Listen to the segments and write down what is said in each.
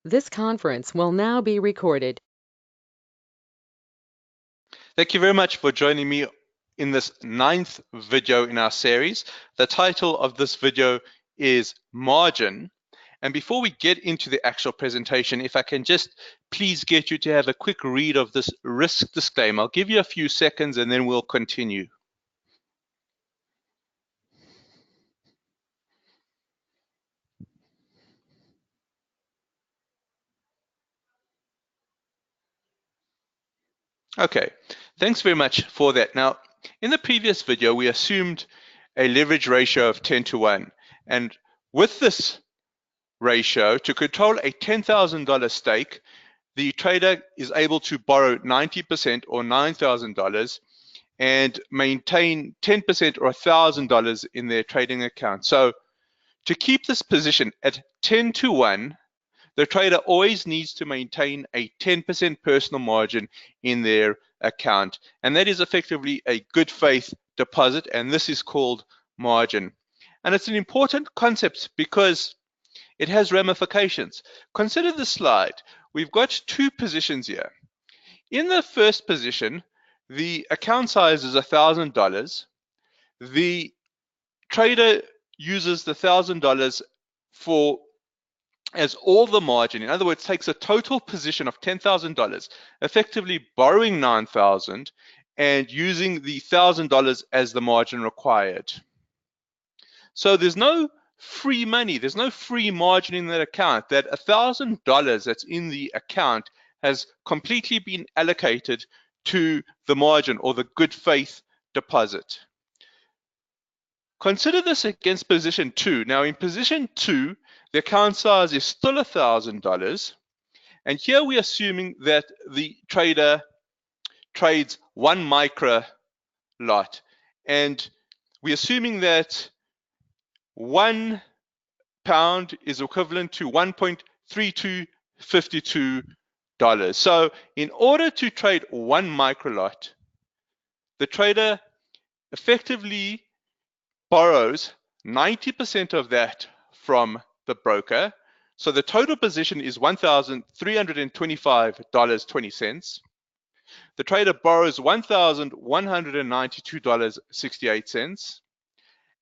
This conference will now be recorded. Thank you very much for joining me in this 9th video in our series. The title of this video is Margin. And before we get into the actual presentation, if I can just please get you to have a quick read of this risk disclaimer. I'll give you a few seconds and then we'll continue. Okay, thanks very much for that. Now, in the previous video, we assumed a leverage ratio of 10 to 1. And with this ratio, to control a $10,000 stake, the trader is able to borrow 90% or $9,000 and maintain 10% or $1,000 in their trading account. So to keep this position at 10 to 1, the trader always needs to maintain a 10% personal margin in their account. And that is effectively a good faith deposit, and this is called margin. And it's an important concept because it has ramifications. Consider the slide. We've got two positions here. In the first position, the account size is $1,000. The trader uses the $1,000 for as all the margin. In other words, takes a total position of $10,000, effectively borrowing $9,000 and using the $1,000 as the margin required. So there's no free money, there's no free margin in that account. That $1,000 that's in the account has completely been allocated to the margin or the good faith deposit. Consider this against position 2. Now in position 2, the account size is still $1,000, and here we're assuming that the trader trades 1 micro lot, and we're assuming that 1 pound is equivalent to $1.3252. So in order to trade 1 micro lot, the trader effectively borrows 90% of that from the broker. So the total position is $1,325.20. The trader borrows $1,192.68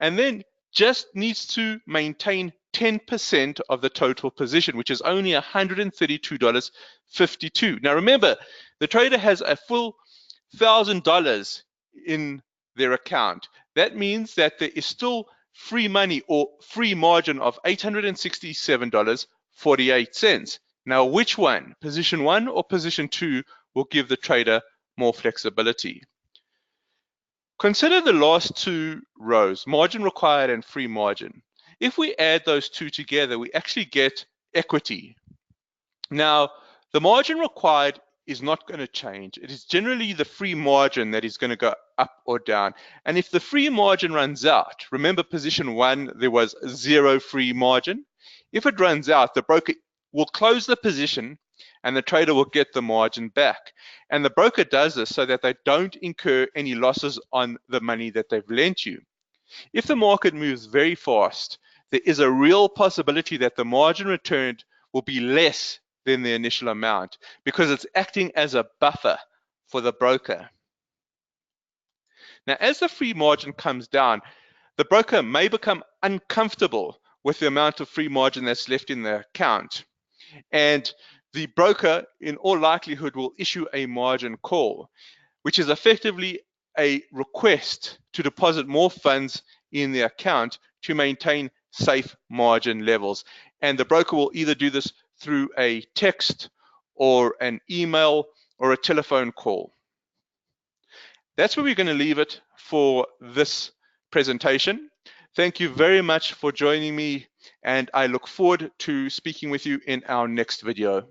and then just needs to maintain 10% of the total position, which is only $132.52. Now remember, the trader has a full $1,000 in their account. That means that there is still free money or free margin of $867.48. Now, which one, position 1 or position 2, will give the trader more flexibility? Consider the last two rows, margin required and free margin. If we add those two together, we actually get equity. Now, the margin required is not going to change. It is generally the free margin that is going to go up or down. And if the free margin runs out, remember position 1, there was 0 free margin. If it runs out, the broker will close the position and the trader will get the margin back. And the broker does this so that they don't incur any losses on the money that they've lent you. If the market moves very fast, there is a real possibility that the margin returned will be less than the initial amount because it's acting as a buffer for the broker. Now, as the free margin comes down, the broker may become uncomfortable with the amount of free margin that's left in the account. And the broker, in all likelihood, will issue a margin call, which is effectively a request to deposit more funds in the account to maintain safe margin levels. And the broker will either do this through a text or an email or a telephone call. That's where we're going to leave it for this presentation. Thank you very much for joining me, and I look forward to speaking with you in our next video.